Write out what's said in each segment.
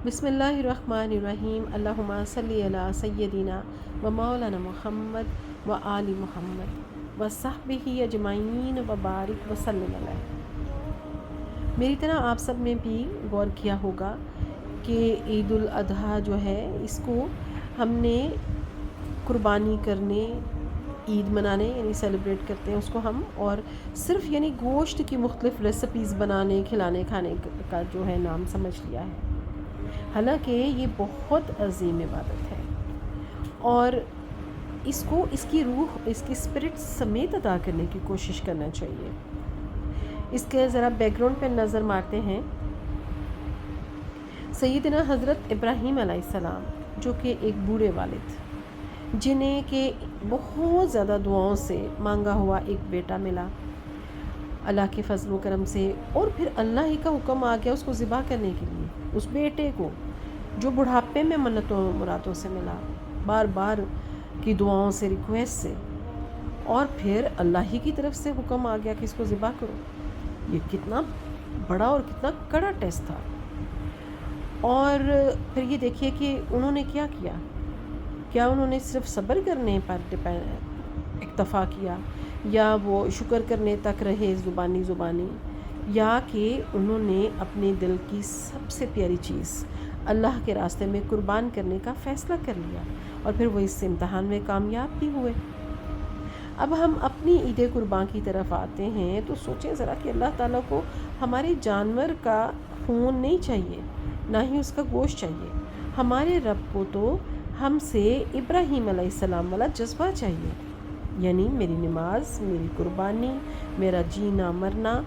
بسم اللہ الرحمن الرحیم، اللہم صلی علی سیدنا و مولانا محمد و آل محمد و صحبہ اجمعین و بارک وسلم علیہ۔ میری طرح آپ سب نے بھی غور کیا ہوگا کہ عید الاضحیٰ جو ہے اس کو ہم نے قربانی کرنے، عید منانے یعنی سیلیبریٹ کرتے ہیں اس کو ہم، اور صرف یعنی گوشت کی مختلف ریسیپیز بنانے کھلانے کھانے کا جو ہے نام سمجھ لیا ہے، حالانکہ یہ بہت عظیم عبادت ہے اور اس کو اس کی روح، اس کی اسپرٹ سمیت ادا کرنے کی کوشش کرنا چاہیے۔ اس کے ذرا بیک گراؤنڈ پہ نظر مارتے ہیں۔ سیدنا حضرت ابراہیم علیہ السلام جو کہ ایک بوڑھے والد، جنہیں کہ بہت زیادہ دعاؤں سے مانگا ہوا ایک بیٹا ملا اللہ کے فضل و کرم سے، اور پھر اللہ ہی کا حکم آ گیا اس کو ذبح کرنے کے لیے، اس بیٹے کو جو بڑھاپے میں منتوں مرادوں سے ملا، بار بار کی دعاؤں سے، ریکویسٹ سے، اور پھر اللہ ہی کی طرف سے حکم آ گیا کہ اس کو ذبح کرو۔ یہ کتنا بڑا اور کتنا کڑا ٹیسٹ تھا۔ اور پھر یہ دیکھیے کہ انہوں نے کیا کیا، کیا انہوں نے صرف صبر کرنے پر اکتفا کیا، یا وہ شکر کرنے تک رہے زبانی، یا کہ انہوں نے اپنے دل کی سب سے پیاری چیز اللہ کے راستے میں قربان کرنے کا فیصلہ کر لیا، اور پھر وہ اس امتحان میں کامیاب بھی ہوئے۔ اب ہم اپنی عید قربان کی طرف آتے ہیں تو سوچیں ذرا کہ اللہ تعالیٰ کو ہمارے جانور کا خون نہیں چاہیے، نہ ہی اس کا گوشت چاہیے، ہمارے رب کو تو ہم سے ابراہیم علیہ السلام والا جذبہ چاہیے، یعنی میری نماز، میری قربانی، میرا جینا مرنا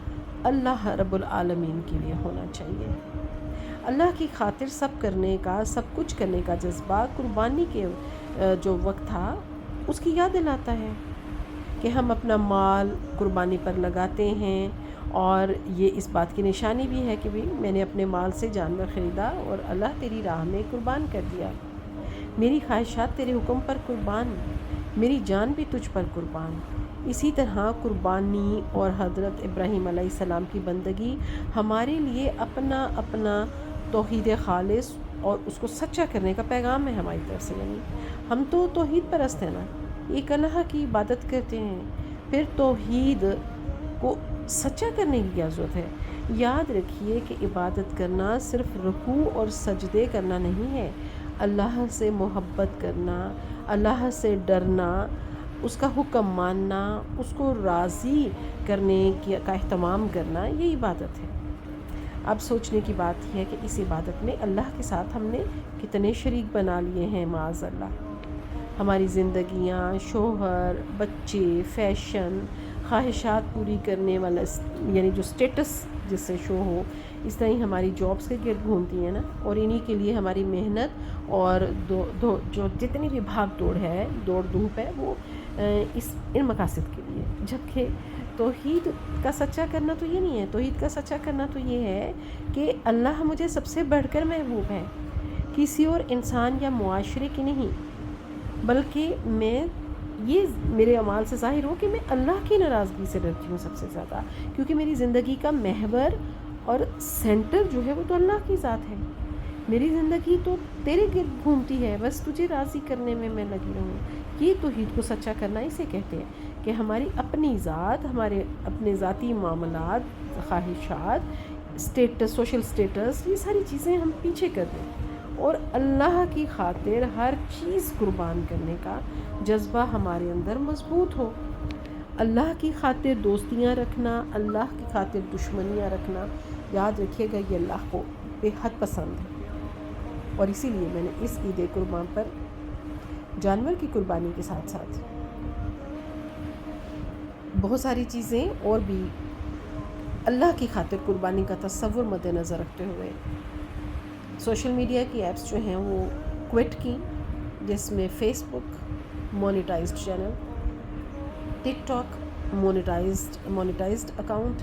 اللہ رب العالمین کے لیے ہونا چاہیے۔ اللہ کی خاطر سب کرنے کا، سب کچھ کرنے کا جذبہ قربانی کے جو وقت تھا اس کی یاد دلاتا ہے کہ ہم اپنا مال قربانی پر لگاتے ہیں، اور یہ اس بات کی نشانی بھی ہے کہ بھی میں نے اپنے مال سے جانور خریدا اور اللہ تیری راہ میں قربان کر دیا، میری خواہشات تیرے حکم پر قربان، میری جان بھی تجھ پر قربان۔ اسی طرح قربانی اور حضرت ابراہیم علیہ السلام کی بندگی ہمارے لیے اپنا اپنا توحید خالص اور اس کو سچا کرنے کا پیغام ہے ہماری طرف سے، یعنی ہم تو توحید پرست ہیں نا، ایک اللہ کی عبادت کرتے ہیں، پھر توحید کو سچا کرنے کی کیا ضرورت ہے؟ یاد رکھیے کہ عبادت کرنا صرف رکوع اور سجدے کرنا نہیں ہے، اللہ سے محبت کرنا، اللہ سے ڈرنا، اس کا حکم ماننا، اس کو راضی کرنے کا اہتمام کرنا، یہ عبادت ہے۔ اب سوچنے کی بات یہ ہے کہ اس عبادت میں اللہ کے ساتھ ہم نے کتنے شریک بنا لیے ہیں معاذ اللہ۔ ہماری زندگیاں، شوہر، بچے، فیشن، خواہشات پوری کرنے والا یعنی جو سٹیٹس جس سے شو ہو، اس طرح ہی ہماری جابس کے گرد گھومتی ہیں نا، اور انہی کے لیے ہماری محنت اور جو جتنی بھی بھاگ دوڑ ہے، دوڑ دھوپ ہے، وہ ان مقاصد کے لیے۔ جبکہ توحید کا سچا کرنا تو یہ نہیں ہے، توحید کا سچا کرنا تو یہ ہے کہ اللہ مجھے سب سے بڑھ کر محبوب ہے، کسی اور انسان یا معاشرے کی نہیں، بلکہ میں یہ میرے اعمال سے ظاہر ہو کہ میں اللہ کی ناراضگی سے ڈرتی ہوں سب سے زیادہ، کیونکہ میری زندگی کا محور اور سینٹر جو ہے وہ تو اللہ کی ذات ہے، میری زندگی تو تیرے گرد گھومتی ہے، بس تجھے راضی کرنے میں میں لگی رہوں۔ یہ توحید کو سچا کرنا اسے کہتے ہیں کہ ہماری اپنی ذات، ہمارے اپنے ذاتی معاملات، خواہشات، سٹیٹس، سوشل سٹیٹس، یہ ساری چیزیں ہم پیچھے کر دیں اور اللہ کی خاطر ہر چیز قربان کرنے کا جذبہ ہمارے اندر مضبوط ہو۔ اللہ کی خاطر دوستیاں رکھنا، اللہ کی خاطر دشمنیاں رکھنا، یاد رکھیے گا یہ اللہ کو بے حد پسند ہے، اور اسی لیے میں نے اس عید قربان پر جانور کی قربانی کے ساتھ ساتھ بہت ساری چیزیں اور بھی اللہ کی خاطر قربانی کا تصور مد نظر رکھتے ہوئے سوشل میڈیا کی ایپس جو ہیں وہ کوئٹ کی، جس میں Facebook monetized channel, TikTok monetized account,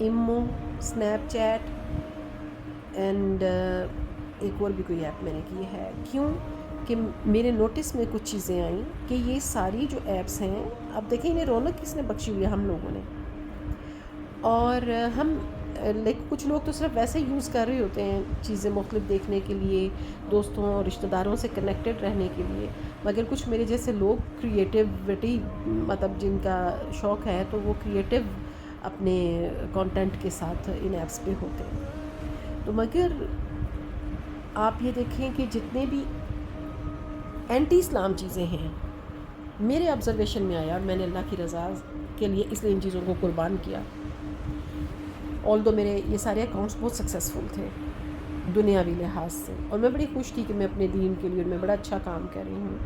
imo, Snapchat, and ایک اور بھی کوئی ایپ میں نے کی ہے۔ کیوں کہ میرے نوٹس میں کچھ چیزیں آئیں کہ یہ ساری جو ایپس ہیں، اب دیکھیں انہیں رونق کس نے بخشی ہوئی ہے، ہم لوگوں نے، اور ہم لیکن کچھ لوگ تو صرف ویسے یوز کر رہے ہوتے ہیں چیزیں مختلف دیکھنے کے لیے، دوستوں اور رشتہ داروں سے کنیکٹڈ رہنے کے لیے، مگر کچھ میرے جیسے لوگ کریٹیوٹی مطلب جن کا شوق ہے تو وہ کریٹیو اپنے کانٹینٹ کے ساتھ ان ایپس پہ ہوتے ہیں۔ تو مگر آپ یہ دیکھیں کہ جتنے بھی اینٹی اسلام چیزیں ہیں میرے آبزرویشن میں آیا، اور میں نے اللہ کی رضا کے لیے اس لیے ان چیزوں کو قربان کیا، آلدو میرے یہ سارے اکاؤنٹس بہت سکسیزفل تھے دنیاوی لحاظ سے، اور میں بڑی خوش تھی کہ میں اپنے دین کے لیے میں بڑا اچھا کام کر رہی ہوں،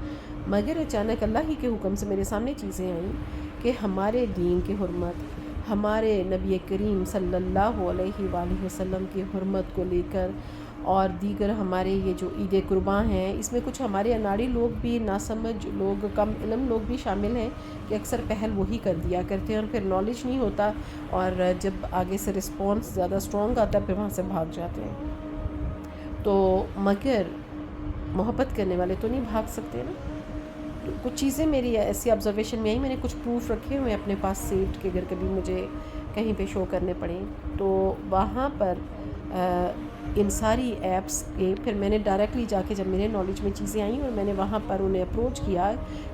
مگر اچانک اللہ ہی کے حکم سے میرے سامنے چیزیں آئیں کہ ہمارے دین کی حرمت، ہمارے نبی کریم صلی اللہ علیہ وآلہ وسلم کی حرمت کو لے کر، اور دیگر ہمارے یہ جو عید قرباں ہیں اس میں کچھ ہمارے اناڑی لوگ بھی، ناسمجھ لوگ، کم علم لوگ بھی شامل ہیں کہ اکثر پہل وہی کر دیا کرتے ہیں اور پھر نالج نہیں ہوتا، اور جب آگے سے رسپانس زیادہ اسٹرانگ آتا ہے پھر وہاں سے بھاگ جاتے ہیں۔ تو مگر محبت کرنے والے تو نہیں بھاگ سکتے نا۔ تو کچھ چیزیں میری ایسی آبزرویشن میں آئی، میں نے کچھ پروف رکھے ہوئے اپنے پاس سیوڈ کہ اگر کبھی مجھے کہیں پہ شو کرنے پڑیں تو وہاں پر ان ساری ایپس کے پھر میں نے ڈائریکٹلی جا کے جب میرے نالج میں چیزیں آئیں اور میں نے وہاں پر انہیں اپروچ کیا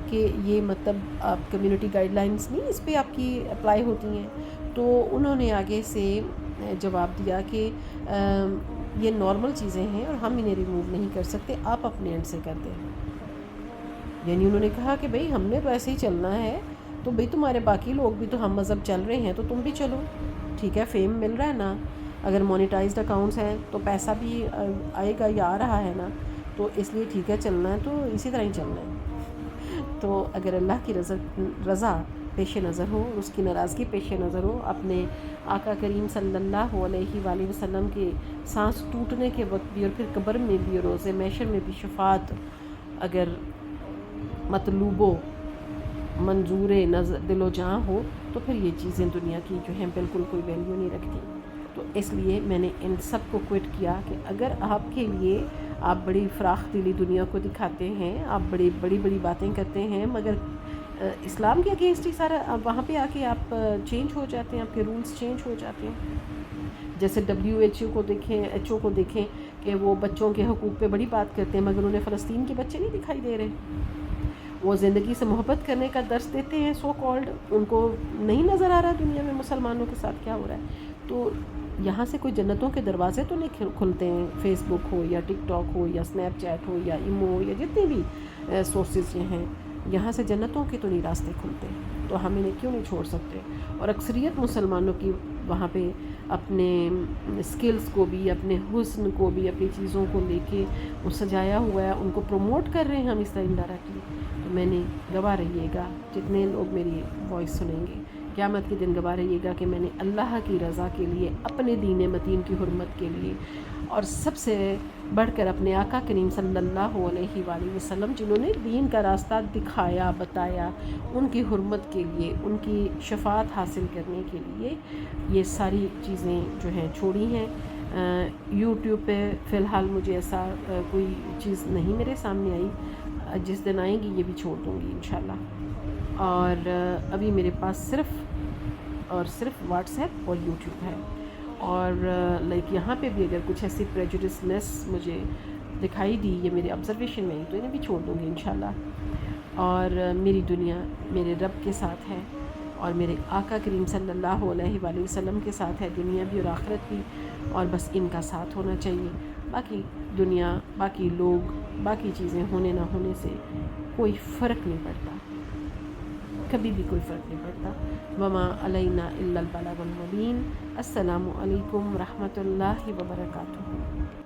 کہ یہ مطلب آپ کمیونٹی گائیڈ لائنس نہیں اس پہ آپ کی اپلائی ہوتی ہیں، تو انہوں نے آگے سے جواب دیا کہ یہ نارمل چیزیں ہیں اور ہم انہیں ریموو نہیں کر سکتے، آپ اپنے اینڈ سے کر دیں۔ یعنی انہوں نے کہا کہ بھئی ہم نے تو ایسے ہی چلنا ہے، تو بھئی تمہارے باقی لوگ بھی تو ہم مذہب چل رہے ہیں تو تم بھی چلو، ٹھیک ہے، فیم مل رہا ہے نا، اگر مونیٹائزڈ اکاؤنٹس ہیں تو پیسہ بھی آئے گا یا آ رہا ہے نا، تو اس لیے ٹھیک ہے چلنا ہے تو اسی طرح ہی چلنا ہے۔ تو اگر اللہ کی رضا پیش نظر ہو، اس کی ناراضگی پیش نظر ہو، اپنے آقا کریم صلی اللہ علیہ وآلہ وسلم کے سانس ٹوٹنے کے وقت بھی اور پھر قبر میں بھی اور روز محشر میں بھی شفاعت اگر مطلوب و منظور نظر دل و جاں ہو تو پھر یہ چیزیں دنیا کی جو ہیں بالکل کوئی ویلیو نہیں رکھتی۔ تو اس لیے میں نے ان سب کو کوئٹ کیا کہ اگر آپ کے لیے آپ بڑی فراخ دلی دنیا کو دکھاتے ہیں، آپ بڑی بڑی باتیں کرتے ہیں، مگر اسلام کے اگینسٹ ہی سارا وہاں پہ آ کے آپ چینج ہو جاتے ہیں، آپ کے رولز چینج ہو جاتے ہیں۔ جیسے WHO کو دیکھیں کہ وہ بچوں کے حقوق پہ بڑی بات کرتے ہیں، مگر انہیں فلسطین کے بچے نہیں دکھائی دے رہے۔ وہ زندگی سے محبت کرنے کا درس دیتے ہیں سو کالڈ، ان کو نہیں نظر آ رہا دنیا میں مسلمانوں کے ساتھ کیا ہو رہا ہے۔ تو یہاں سے کوئی جنتوں کے دروازے تو نہیں کھلتے ہیں، فیس بک ہو یا ٹک ٹاک ہو یا اسنیپ چیٹ ہو یا ایمو ہو یا جتنے بھی سورسز یہ ہیں، یہاں سے جنتوں کے تو نہیں راستے کھلتے، تو ہم انہیں کیوں نہیں چھوڑ سکتے؟ اور اکثریت مسلمانوں کی وہاں پہ اپنے اسکلز کو بھی، اپنے حسن کو بھی، اپنی چیزوں کو لے کے وہ سجایا ہوا ہے، ان کو پروموٹ کر رہے ہیں ہم اس طرح انڈائریکٹلی۔ تو میں نے گواہ رہیے گا، جتنے لوگ میری وائس سنیں گے قیامت کے دن گواہ رہیے گا کہ میں نے اللہ کی رضا کے لیے، اپنے دین متین کی حرمت کے لیے، اور سب سے بڑھ کر اپنے آقا کریم صلی اللہ علیہ وآلہ وسلم جنہوں نے دین کا راستہ دکھایا، بتایا، ان کی حرمت کے لیے، ان کی شفاعت حاصل کرنے کے لیے یہ ساری چیزیں جو ہیں چھوڑی ہیں۔ یوٹیوب پہ فی الحال مجھے ایسا کوئی چیز نہیں میرے سامنے آئی، جس دن آئیں گی یہ بھی چھوڑ دوں گی انشاءاللہ۔ اور ابھی میرے پاس صرف واٹس ایپ اور یوٹیوب ہے، اور لائک یہاں پہ بھی اگر کچھ ایسی پریجوڈسنس مجھے دکھائی دی یا میرے آبزرویشن میں آئی تو انہیں بھی چھوڑ دوں گی انشاءاللہ۔ اور میری دنیا میرے رب کے ساتھ ہے اور میرے آقا کریم صلی اللہ علیہ وآلہ وسلم کے ساتھ ہے، دنیا بھی اور آخرت بھی، اور بس ان کا ساتھ ہونا چاہیے۔ باقی دنیا، باقی لوگ، باقی چیزیں ہونے نہ ہونے سے کوئی فرق نہیں پڑتا، کبھی بھی کوئی فرق نہیں پڑتا۔ وما علینا الا البلاغ المبین۔ السلام علیکم ورحمۃ اللہ وبرکاتہ۔